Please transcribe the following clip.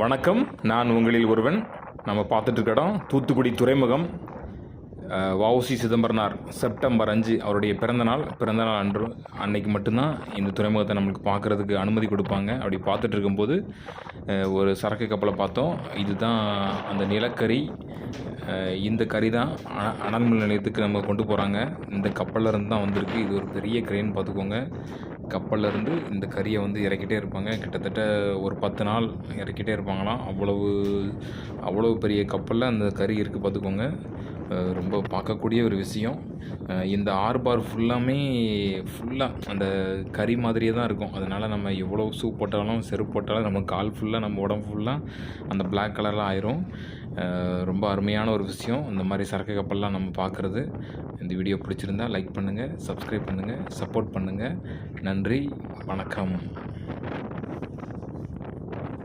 வணக்கம். நான் உங்களில் ஒருவன். நம்ம பார்த்துட்டு இருக்க இடம் தூத்துக்குடி துறைமுகம். வஉசி சிதம்பரனார் செப்டம்பர் 5 அவருடைய பிறந்தநாள் அன்னைக்கு மட்டும்தான் இந்த துறைமுகத்தை நம்மளுக்கு பார்க்குறதுக்கு அனுமதி கொடுப்பாங்க. அப்படி பார்த்துட்டு இருக்கும்போது ஒரு சரக்கு கப்பலை பார்த்தோம். இதுதான் அந்த நிலக்கரி. இந்த கறி தான் அனல்மின் நிலையத்துக்கு நம்ம கொண்டு போகிறாங்க. இந்த கப்பலில் இருந்து தான் வந்திருக்கு. இது ஒரு பெரிய கிரெயின் பார்த்துக்கோங்க. கப்பலில் இருந்து இந்த கறியை இறக்கிட்டே இருப்பாங்க. கிட்டத்தட்ட ஒரு 10 நாள் இறக்கிட்டே இருப்பாங்களாம். அவ்வளோ பெரிய கப்பலில் அந்த கறி இருக்குது பார்த்துக்கோங்க. ரொம்ப பார்க்கக்கூடிய ஒரு விஷயம். இந்த ஆர்பார் ஃபுல்லாக அந்த கறி மாதிரியே தான் இருக்கும். அதனால் நம்ம எவ்வளோ ஷூ போட்டாலும் செருப்பு போட்டாலும் நம்ம கால் ஃபுல்லாக நம்ம உடம்பு ஃபுல்லாக அந்த பிளாக் கலரில் ஆயிரும். ரொம்ப அருமையான ஒரு விஷயம் இந்த மாதிரி சரக்கு கப்பல்லாம் நம்ம பார்க்குறது. இந்த வீடியோ பிடிச்சிருந்தா லைக் பண்ணுங்கள், சப்ஸ்கிரைப் பண்ணுங்கள், சப்போர்ட் பண்ணுங்கள். நன்றி, வணக்கம்.